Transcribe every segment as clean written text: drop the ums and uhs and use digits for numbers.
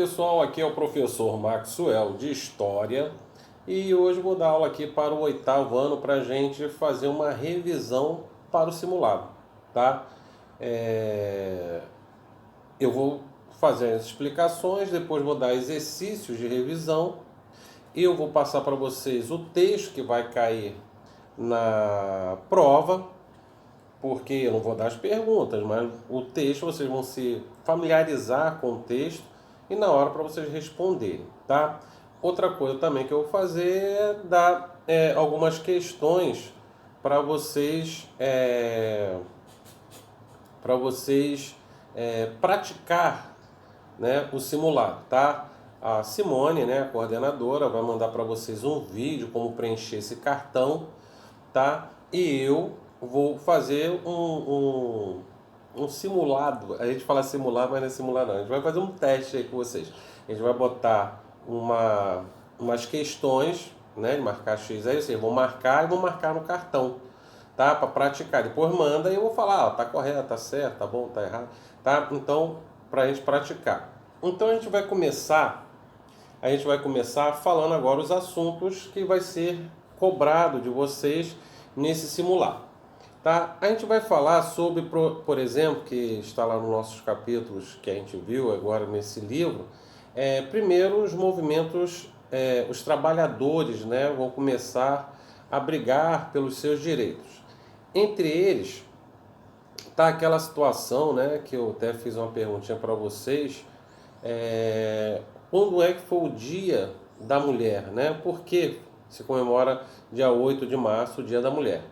pessoal, aqui é o professor Maxwell de História e hoje vou dar aula aqui para o 8º ano para a gente fazer uma revisão para o simulado, tá? Eu vou fazer as explicações, depois vou dar exercícios de revisão, eu vou passar para vocês o texto que vai cair na prova, porque eu não vou dar as perguntas, mas o texto vocês vão se familiarizar com o texto e na hora para vocês responderem, tá? Outra coisa também que eu vou fazer é dar algumas questões para vocês praticar, né, o simulado, tá? A Simone, né, a coordenadora, vai mandar para vocês um vídeo como preencher esse cartão, tá? E eu vou fazer um simulado. A gente fala simulado, mas não é simulado não. A gente vai fazer um teste aí com vocês. A gente vai botar umas questões, né, de marcar X aí, vocês vão marcar e vão marcar no cartão, tá? Para praticar. Depois manda e eu vou falar, ó, tá correto, tá certo, tá bom, tá errado, tá? Então, pra gente praticar. Então a gente vai começar falando agora os assuntos que vai ser cobrado de vocês nesse simulado, tá? A gente vai falar sobre, por exemplo, que está lá nos nossos capítulos que a gente viu agora nesse livro, primeiro os movimentos, os trabalhadores, né, vão começar a brigar pelos seus direitos. Entre eles tá aquela situação, né, que eu até fiz uma perguntinha para vocês, quando é que foi o Dia da Mulher, né? Por que se comemora dia 8 de março, o Dia da Mulher?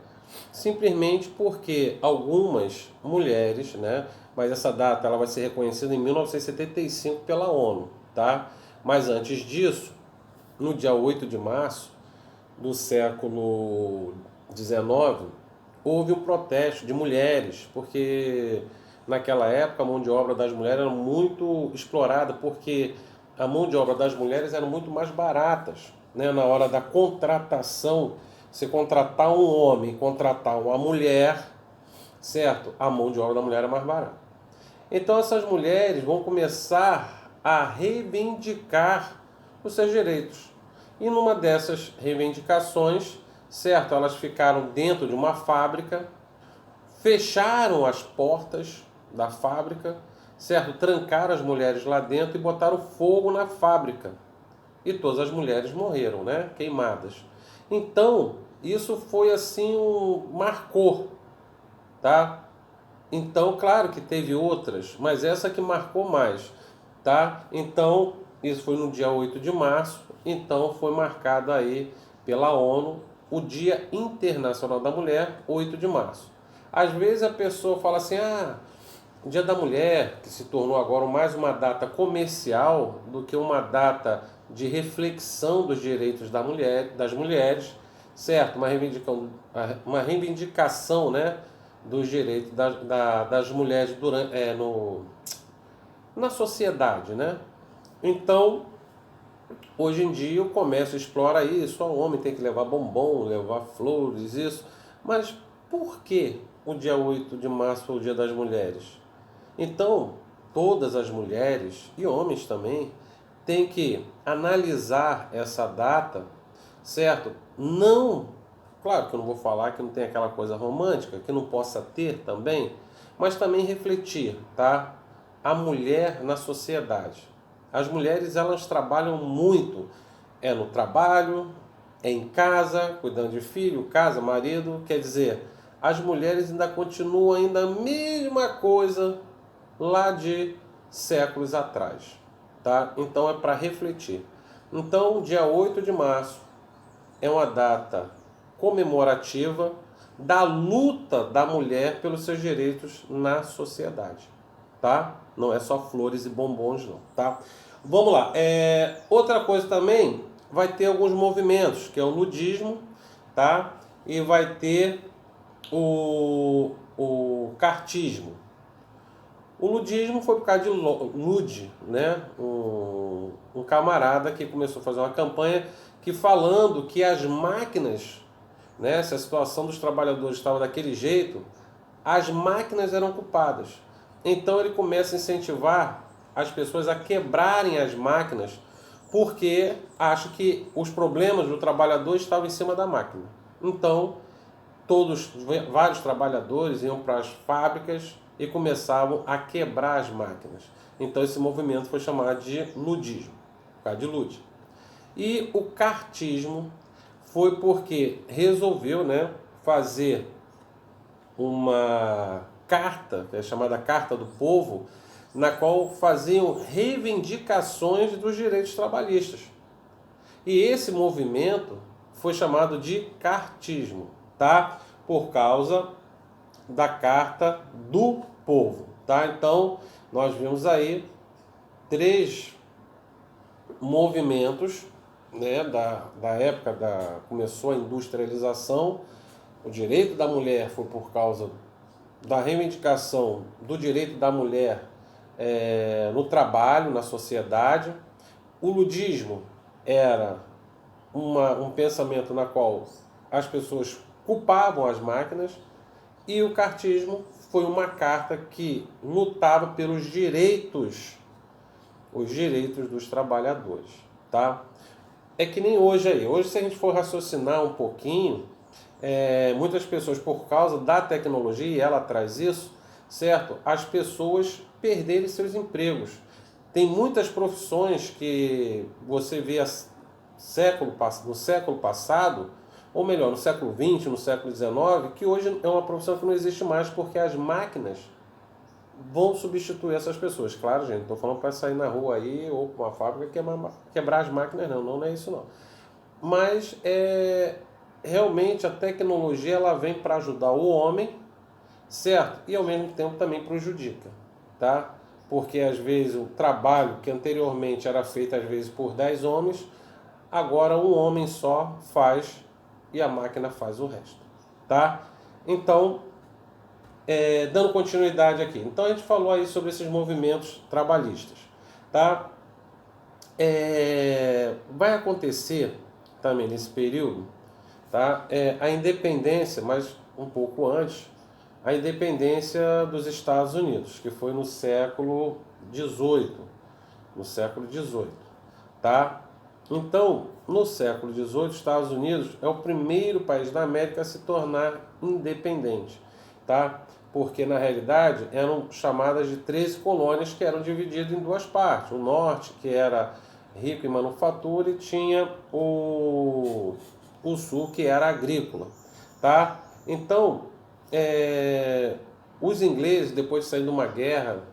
Simplesmente porque algumas mulheres, né, mas essa data ela vai ser reconhecida em 1975 pela ONU, tá? Mas antes disso, no dia 8 de março do século XIX, houve um protesto de mulheres, porque naquela época a mão de obra das mulheres era muito explorada, porque a mão de obra das mulheres era muito mais baratas, né? Na hora da contratação, você contratar um homem, contratar uma mulher, certo? A mão de obra da mulher é mais barata. Então essas mulheres vão começar a reivindicar os seus direitos. E numa dessas reivindicações, certo? Elas ficaram dentro de uma fábrica, fecharam as portas da fábrica, certo? Trancaram as mulheres lá dentro e botaram fogo na fábrica. E todas as mulheres morreram, né? Queimadas. Então, isso foi assim, marcou, tá? Então, claro que teve outras, mas essa que marcou mais, tá? Então, isso foi no dia 8 de março, então foi marcado aí pela ONU o Dia Internacional da Mulher, 8 de março. Às vezes a pessoa fala assim, o Dia da Mulher, que se tornou agora mais uma data comercial do que uma data de reflexão dos direitos das mulheres, certo? Uma reivindicação, né, dos direitos das mulheres na sociedade, né? Então, hoje em dia o comércio explora isso, o homem tem que levar bombom, levar flores, isso. Mas por que o dia 8 de março é o Dia das Mulheres? Então, todas as mulheres, e homens também, têm que analisar essa data, certo? Não, claro que eu não vou falar que não tem aquela coisa romântica, que não possa ter também, mas também refletir, tá? A mulher na sociedade. As mulheres, elas trabalham muito, no trabalho, em casa, cuidando de filho, casa, marido, quer dizer, as mulheres ainda continuam ainda a mesma coisa lá de séculos atrás, tá? Então é para refletir. Então, dia 8 de março é uma data comemorativa da luta da mulher pelos seus direitos na sociedade, tá? Não é só flores e bombons não, tá? Vamos lá. Outra coisa também, vai ter alguns movimentos, que é o ludismo, tá? E vai ter o cartismo. O ludismo foi por causa de Lud, né? Um camarada que começou a fazer uma campanha que falando que as máquinas, né, se a situação dos trabalhadores estava daquele jeito, as máquinas eram culpadas. Então ele começa a incentivar as pessoas a quebrarem as máquinas porque acham que os problemas do trabalhador estavam em cima da máquina. Então, vários trabalhadores iam para as fábricas e começavam a quebrar as máquinas. Então esse movimento foi chamado de ludismo, por causa de lude. E o cartismo foi porque resolveu, né, fazer uma carta, que é chamada Carta do Povo, na qual faziam reivindicações dos direitos trabalhistas. E esse movimento foi chamado de cartismo, tá? Por causa da Carta do Povo, tá? Então, nós vimos aí 3 movimentos, né, da época começou a industrialização. O direito da mulher foi por causa da reivindicação do direito da mulher no trabalho, na sociedade. O ludismo era um pensamento na qual as pessoas culpavam as máquinas, e o cartismo foi uma carta que lutava pelos direitos, os direitos dos trabalhadores, tá? É que nem hoje aí. Hoje, se a gente for raciocinar um pouquinho, muitas pessoas, por causa da tecnologia, e ela traz isso, certo? As pessoas perderem seus empregos. Tem muitas profissões que você vê no século passado, ou melhor, no século XX, no século XIX, que hoje é uma profissão que não existe mais porque as máquinas vão substituir essas pessoas. Claro, gente, não estou falando para sair na rua aí ou para uma fábrica quebrar as máquinas, não é isso não. Mas realmente a tecnologia ela vem para ajudar o homem, certo? E ao mesmo tempo também prejudica, tá? Porque às vezes o trabalho que anteriormente era feito às vezes por 10 homens, agora um homem só faz e a máquina faz o resto, tá? Então, dando continuidade aqui. Então a gente falou aí sobre esses movimentos trabalhistas, tá? Vai acontecer também nesse período, tá? A independência, mas um pouco antes, a independência dos Estados Unidos, que foi no século XVIII, tá? Então, no século XVIII, os Estados Unidos é o primeiro país da América a se tornar independente, tá? Porque, na realidade, eram chamadas de 13 colônias que eram divididas em 2 partes. O norte, que era rico em manufatura, e tinha o sul, que era agrícola, tá? Então, os ingleses, depois de sair de uma guerra,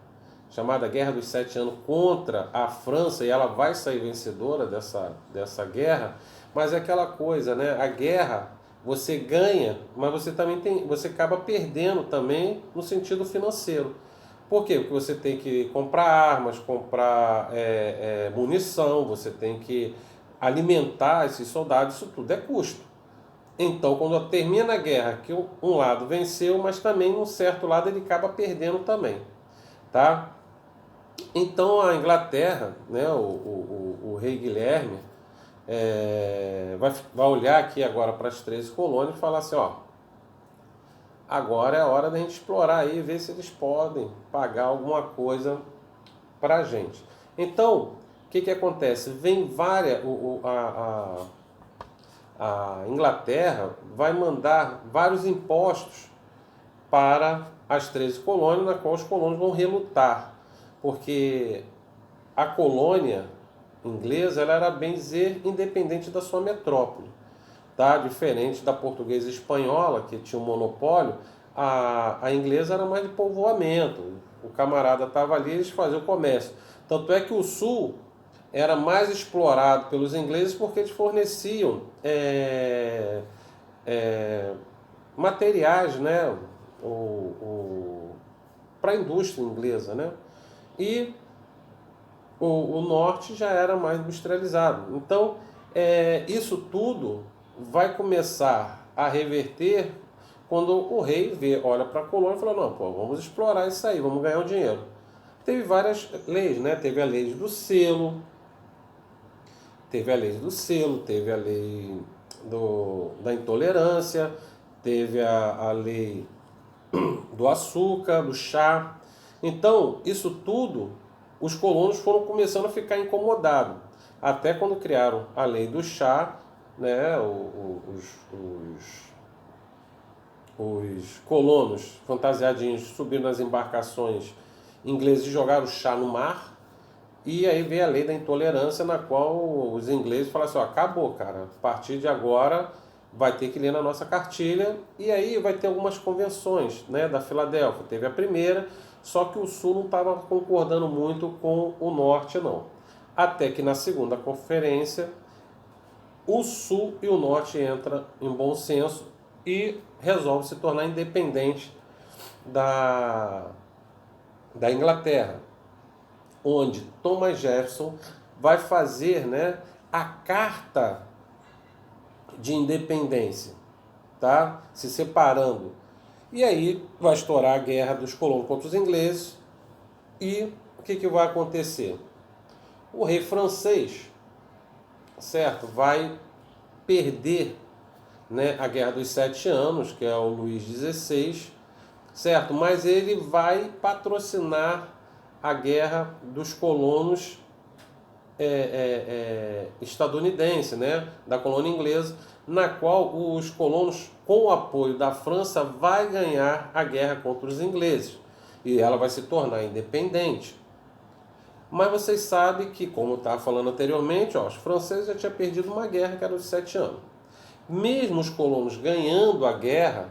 chamada Guerra dos 7 Anos, contra a França, e ela vai sair vencedora dessa guerra, mas é aquela coisa, né? A guerra você ganha, mas você acaba perdendo também no sentido financeiro. Por quê? Porque você tem que comprar armas, comprar munição, você tem que alimentar esses soldados, isso tudo é custo. Então, quando termina a guerra, que um lado venceu, mas também um certo lado ele acaba perdendo também, tá? Então a Inglaterra, né, o rei Guilherme, vai olhar aqui agora para as 13 colônias e falar assim, ó, agora é a hora da gente explorar aí, ver se eles podem pagar alguma coisa para a gente. Então, o que acontece? Vem a Inglaterra vai mandar vários impostos para as 13 colônias, na qual os colonos vão relutar, porque a colônia inglesa ela era, bem dizer, independente da sua metrópole, tá? Diferente da portuguesa e espanhola, que tinha um monopólio, a inglesa era mais de povoamento, o camarada estava ali, eles faziam o comércio. Tanto é que o sul era mais explorado pelos ingleses porque eles forneciam materiais, né, para a indústria inglesa, né? E o norte já era mais industrializado. Então, isso tudo vai começar a reverter quando o rei olha para a colônia e fala, não, pô, vamos explorar isso aí, vamos ganhar o dinheiro. Teve várias leis, né? Teve a lei do selo, teve a lei da intolerância, teve a lei do açúcar, do chá. Então, isso tudo os colonos foram começando a ficar incomodados. Até quando criaram a lei do chá, né, os colonos fantasiadinhos subiram nas embarcações inglesas e jogaram o chá no mar. E aí veio a lei da intolerância, na qual os ingleses falaram assim, ó, acabou, cara, a partir de agora vai ter que ler na nossa cartilha, e aí vai ter algumas convenções, né, da Filadélfia. Teve a primeira, só que o Sul não estava concordando muito com o Norte, não. Até que na segunda conferência, o Sul e o Norte entram em bom senso e resolvem se tornar independentes da Inglaterra, onde Thomas Jefferson vai fazer, né, a Carta de Independência, tá? Se separando. E aí vai estourar a guerra dos colonos contra os ingleses. E o que vai acontecer? O rei francês, certo, vai perder, né, a Guerra dos Sete Anos, que é o Luís XVI, certo? Mas ele vai patrocinar a Guerra dos Colonos estadunidense, né, da colônia inglesa, na qual os colonos, com o apoio da França, vai ganhar a guerra contra os ingleses e ela vai se tornar independente. Mas vocês sabem que, como eu estava falando anteriormente, ó, os franceses já tinham perdido uma guerra que era dos 7 anos. Mesmo os colonos ganhando a guerra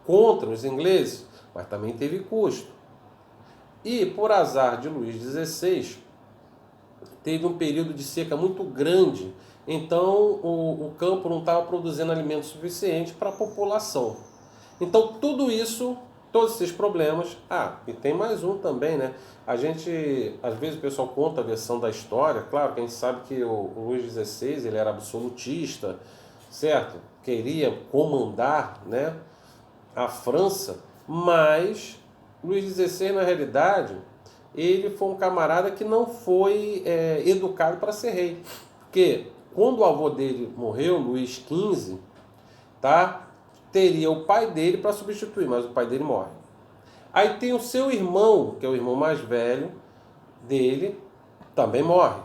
contra os ingleses, mas também teve custo. E por azar de Luís XVI, teve um período de seca muito grande, então o campo não estava produzindo alimento suficiente para a população. Então tudo isso, todos esses problemas, e tem mais um também, né? A gente, às vezes o pessoal conta a versão da história, claro que a gente sabe que o Luís XVI, ele era absolutista, certo? Queria comandar, né, a França, mas Luís XVI, na realidade, ele foi um camarada que não foi educado para ser rei. Porque quando o avô dele morreu, Luís XV, tá, teria o pai dele para substituir, mas o pai dele morre. Aí tem o seu irmão, que é o irmão mais velho dele, também morre.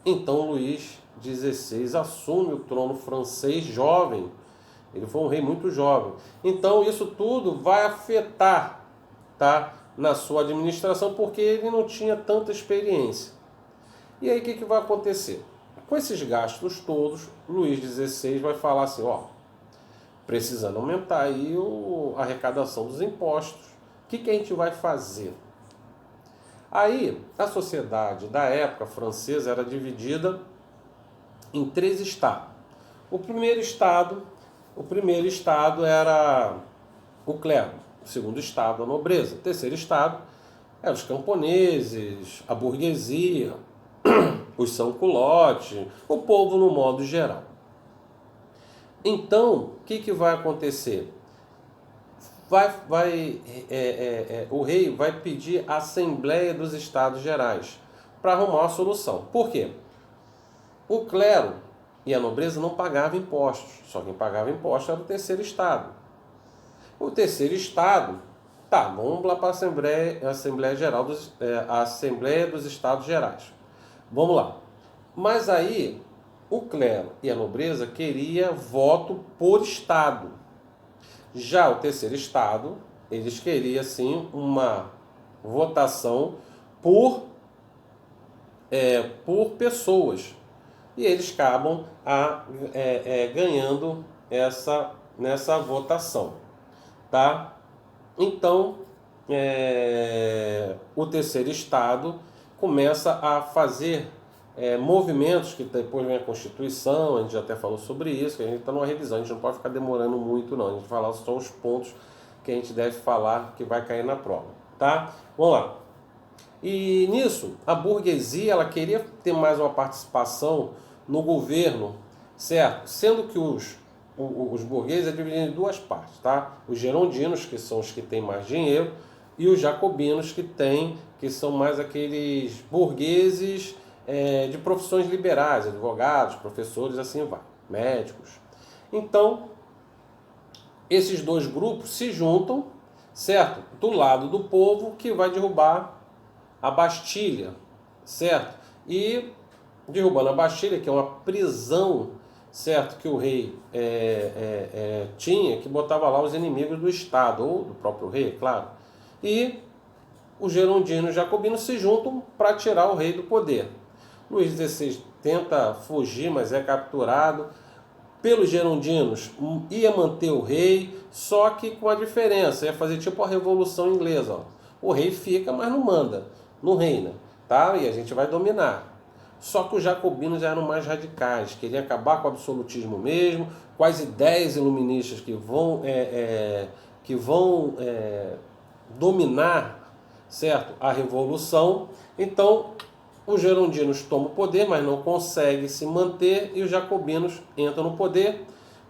Então Luís XVI assume o trono francês jovem. Ele foi um rei muito jovem. Então isso tudo vai afetar, tá, na sua administração, porque ele não tinha tanta experiência. E aí o que vai acontecer? Com esses gastos todos, Luís XVI vai falar assim, ó, precisando aumentar aí a arrecadação dos impostos. O que a gente vai fazer? Aí a sociedade da época francesa era dividida em 3 estados. O primeiro estado era o clero. O segundo estado, a nobreza. O terceiro estado eram os camponeses, a burguesia, os sans-culottes, o povo no modo geral. Então, o que vai acontecer? O rei vai pedir a Assembleia dos Estados Gerais para arrumar uma solução. Por quê? O clero e a nobreza não pagavam impostos. Só quem pagava impostos era o terceiro estado. O terceiro estado, vamos lá para a Assembleia dos Estados Gerais. Vamos lá. Mas aí, o clero e a nobreza queria voto por estado. Já o terceiro estado, eles queriam, sim, uma votação por pessoas. E eles acabam ganhando nessa votação. Tá? Então, o terceiro estado começa a fazer movimentos, que depois vem a Constituição, a gente já até falou sobre isso, que a gente está numa revisão, a gente não pode ficar demorando muito não, a gente vai falar só os pontos que a gente deve falar que vai cair na prova, tá? Vamos lá. E nisso, a burguesia, ela queria ter mais uma participação no governo, certo? Sendo que os burgueses é dividido em 2 partes, tá? Os gerondinos, que são os que têm mais dinheiro, e os jacobinos, que são mais aqueles burgueses de profissões liberais, advogados, professores, assim vai, médicos. Então, esses 2 grupos se juntam, certo? Do lado do povo que vai derrubar a Bastilha, certo? E derrubando a Bastilha, que é uma prisão, certo, que o rei tinha, que botava lá os inimigos do Estado, ou do próprio rei, claro. E os gerondinos e os jacobinos se juntam para tirar o rei do poder. Luís XVI tenta fugir, mas é capturado pelos gerondinos, ia manter o rei, só que com a diferença, ia fazer tipo a Revolução Inglesa. Ó. O rei fica, mas não manda, não reina, tá? E a gente vai dominar. Só que os jacobinos eram mais radicais, queriam acabar com o absolutismo mesmo, com as ideias iluministas que vão dominar, certo, a revolução. Então, os gerondinos tomam o poder, mas não conseguem se manter, e os jacobinos entram no poder.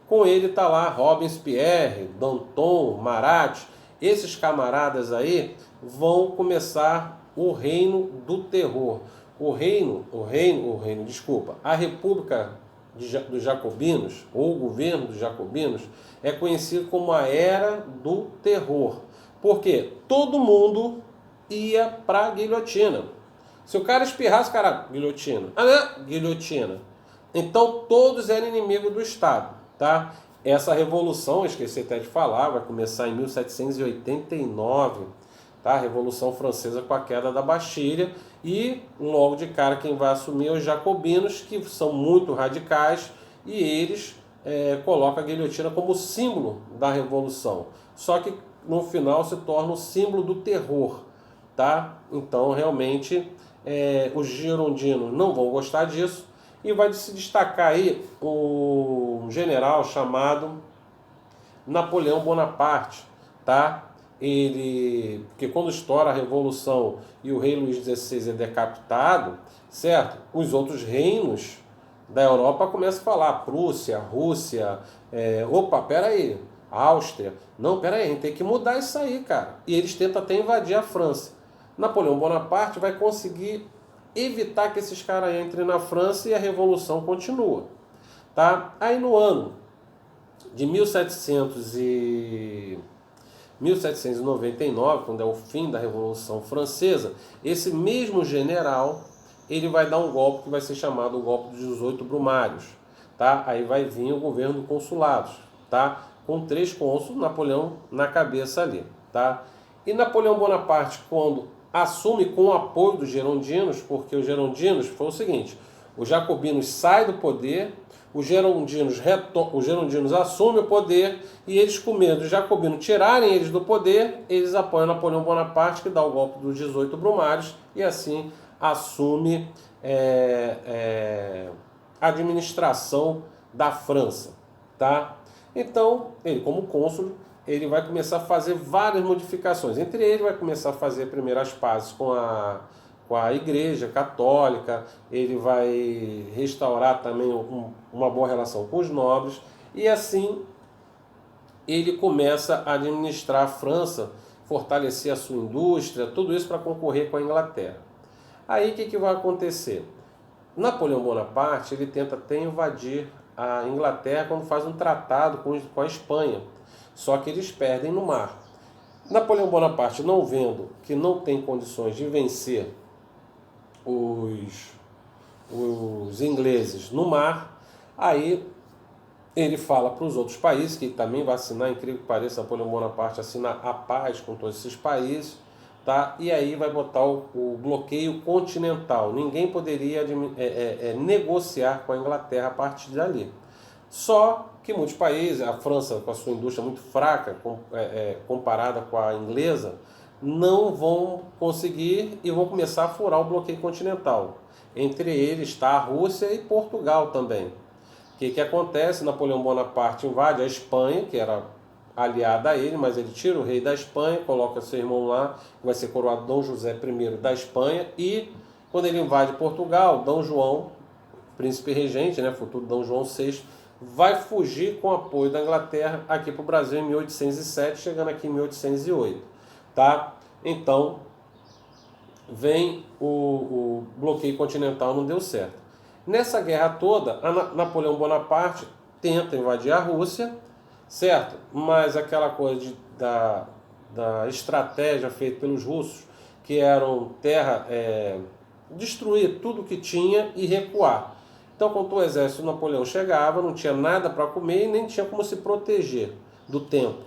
Com ele está lá Robespierre, Danton, Marat. Esses camaradas aí vão começar o reino do terror. A República dos Jacobinos, ou o governo dos Jacobinos, é conhecido como a Era do Terror. Porque todo mundo ia para a guilhotina. Se o cara espirrasse, cara, guilhotina. Guilhotina. Então todos eram inimigos do Estado, tá? Essa revolução, esqueci até de falar, vai começar em 1789, tá? A Revolução Francesa com a queda da Bastilha, e logo de cara quem vai assumir é os jacobinos, que são muito radicais, e eles colocam a guilhotina como símbolo da revolução. Só que no final se torna o símbolo do terror, tá? Então realmente os girondinos não vão gostar disso, e vai se destacar aí um general chamado Napoleão Bonaparte, tá? Porque quando estoura a Revolução e o rei Luís XVI é decapitado, certo? Os outros reinos da Europa começam a falar, Prússia, Rússia, opa, peraí, Áustria, não, peraí, a gente tem que mudar isso aí, cara. E eles tentam até invadir a França. Napoleão Bonaparte vai conseguir evitar que esses caras entrem na França e a Revolução continua, tá? Aí no ano de 1799, quando é o fim da Revolução Francesa, esse mesmo general, ele vai dar um golpe que vai ser chamado o golpe dos 18 Brumários, tá? Aí vai vir o governo do consulados, tá? Com 3 cônsules, Napoleão na cabeça ali, tá? E Napoleão Bonaparte, quando assume com o apoio dos gerondinos, porque os gerondinos foi o seguinte, os jacobinos saem do poder, os gerondinos assumem o poder, e eles, com medo dos jacobinos tirarem eles do poder, eles apoiam Napoleão Bonaparte, que dá o golpe dos 18 Brumários, e assim assume a administração da França, tá? Então, ele como cônsul, ele vai começar a fazer várias modificações. Entre eles, vai começar a fazer primeiras pazes com a Igreja Católica, ele vai restaurar também uma boa relação com os nobres, e assim ele começa a administrar a França, fortalecer a sua indústria, tudo isso para concorrer com a Inglaterra. Aí o que vai acontecer? Napoleão Bonaparte ele tenta até invadir a Inglaterra quando faz um tratado com a Espanha, só que eles perdem no mar. Napoleão Bonaparte, não vendo que não tem condições de vencer os ingleses no mar, aí ele fala para os outros países, que também vai assinar, incrível que pareça, Napoleão Bonaparte assina a paz com todos esses países, tá? E aí vai botar o bloqueio continental. Ninguém poderia negociar com a Inglaterra a partir dali. Só que muitos países, a França com a sua indústria muito fraca comparada com a inglesa, não vão conseguir e vão começar a furar o bloqueio continental. Entre eles está a Rússia e Portugal também. O que acontece? Napoleão Bonaparte invade a Espanha, que era aliada a ele, mas ele tira o rei da Espanha, coloca seu irmão lá, que vai ser coroado Dom José I da Espanha, e quando ele invade Portugal, Dom João, príncipe regente, né, futuro Dom João VI, vai fugir com o apoio da Inglaterra aqui para o Brasil em 1807, chegando aqui em 1808. Tá? Então, vem o bloqueio continental, não deu certo. Nessa guerra toda, Napoleão Bonaparte tenta invadir a Rússia, certo? Mas aquela coisa da estratégia feita pelos russos, que eram destruir tudo que tinha e recuar. Então, quando o exército de Napoleão chegava, não tinha nada para comer e nem tinha como se proteger do tempo.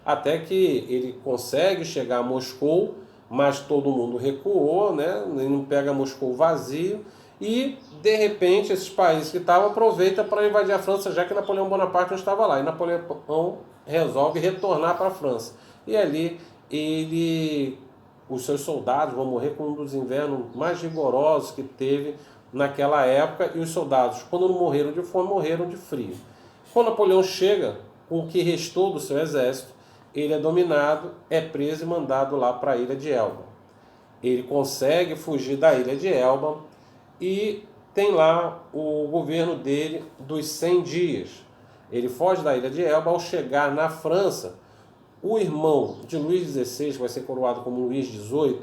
Até que ele consegue chegar a Moscou, mas todo mundo recuou, né? Ele não pega Moscou vazio. E, de repente, esses países que estavam aproveitam para invadir a França, já que Napoleão Bonaparte não estava lá. E Napoleão resolve retornar para a França. E ali os seus soldados vão morrer com um dos invernos mais rigorosos que teve naquela época. E os soldados, quando não morreram de fome, morreram de frio. Quando Napoleão chega com o que restou do seu exército, ele é dominado, é preso e mandado lá para a ilha de Elba. Ele consegue fugir da ilha de Elba e tem lá o governo dele dos 100 dias. Ele foge da ilha de Elba. Ao chegar na França, o irmão de Luís XVI, que vai ser coroado como Luís XVIII,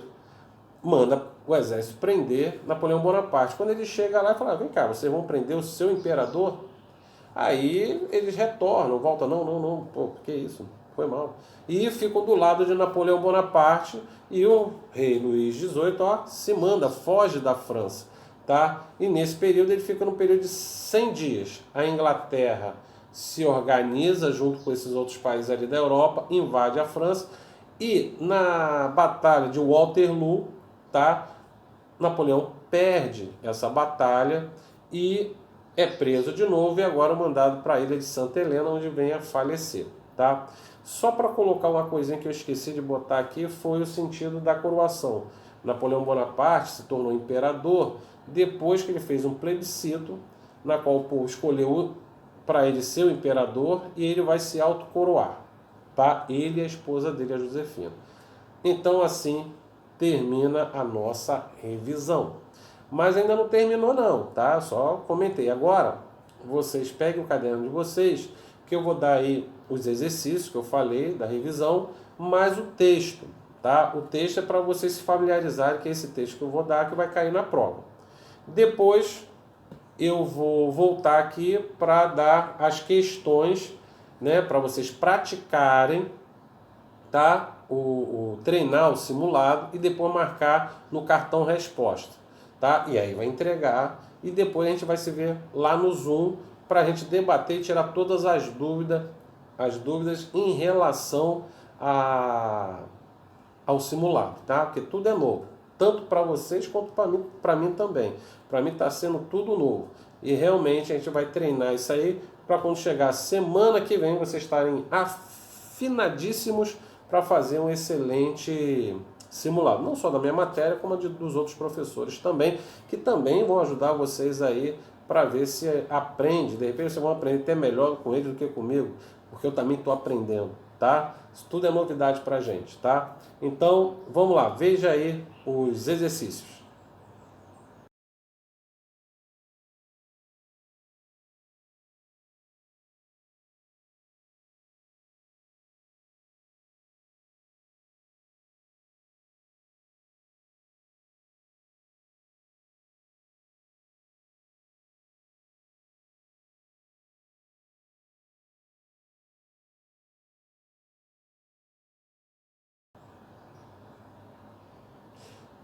manda o exército prender Napoleão Bonaparte. Quando ele chega lá, ele fala: vem cá, vocês vão prender o seu imperador? Aí eles retornam, voltam: não, pô, que isso? Foi mal. E ficam do lado de Napoleão Bonaparte, e o rei Luís XVIII, se manda, foge da França, tá? E nesse período ele fica no período de 100 dias. A Inglaterra se organiza junto com esses outros países ali da Europa, invade a França, e na batalha de Waterloo, tá? Napoleão perde essa batalha e é preso de novo e agora mandado para a ilha de Santa Helena, onde vem a falecer, tá? Só para colocar uma coisinha que eu esqueci de botar aqui, foi o sentido da coroação. Napoleão Bonaparte se tornou imperador depois que ele fez um plebiscito, na qual o povo escolheu para ele ser o imperador, e ele vai se autocoroar, tá? Ele e a esposa dele, a Josefina. Então, assim termina a nossa revisão. Mas ainda não terminou não, tá? Só comentei. Agora, vocês peguem o caderno de vocês, que eu vou dar aí os exercícios que eu falei da revisão, mais o texto, tá? O texto é para vocês se familiarizarem, que é esse texto que eu vou dar, que vai cair na prova. Depois eu vou voltar aqui para dar as questões, né, para vocês praticarem, tá? Treinar o simulado e depois marcar no cartão resposta, tá? E aí vai entregar e depois a gente vai se ver lá no Zoom para a gente debater e tirar todas as dúvidas em relação ao simulado, tá? Porque tudo é novo, tanto para vocês quanto para mim também. Para mim está sendo tudo novo e realmente a gente vai treinar isso aí para quando chegar semana que vem vocês estarem afinadíssimos para fazer um excelente simulado, não só da minha matéria, como dos outros professores também, que também vão ajudar vocês aí para ver se aprende. De repente vocês vão aprender até melhor com eles do que comigo, porque eu também estou aprendendo, tá? Isso tudo é novidade para a gente, tá? Então, vamos lá, veja aí os exercícios.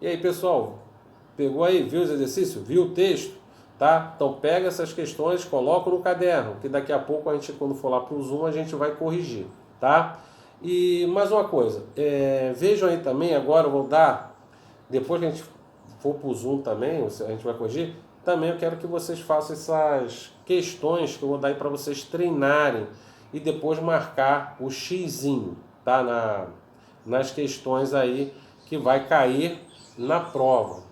E aí, pessoal, pegou aí, viu os exercícios? Viu o texto? Tá? Então pega essas questões, coloca no caderno, que daqui a pouco a gente, quando for lá para o Zoom, a gente vai corrigir, tá? E mais uma coisa, vejam aí também, agora eu vou dar, depois que a gente for para o Zoom também, a gente vai corrigir, também eu quero que vocês façam essas questões que eu vou dar aí para vocês treinarem e depois marcar o xizinho, tá? Nas questões aí que vai cair na prova.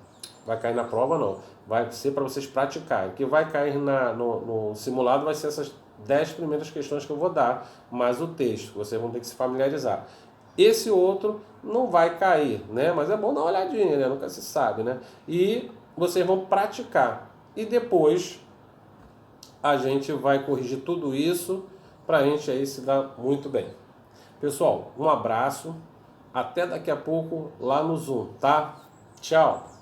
Vai cair na prova não, vai ser para vocês praticarem. O que vai cair no simulado vai ser essas 10 primeiras questões que eu vou dar, mais o texto, vocês vão ter que se familiarizar. Esse outro não vai cair, né? Mas é bom dar uma olhadinha, né? Nunca se sabe, né? E vocês vão praticar. E depois a gente vai corrigir tudo isso para a gente aí se dar muito bem. Pessoal, um abraço. Até daqui a pouco lá no Zoom, tá? Tchau!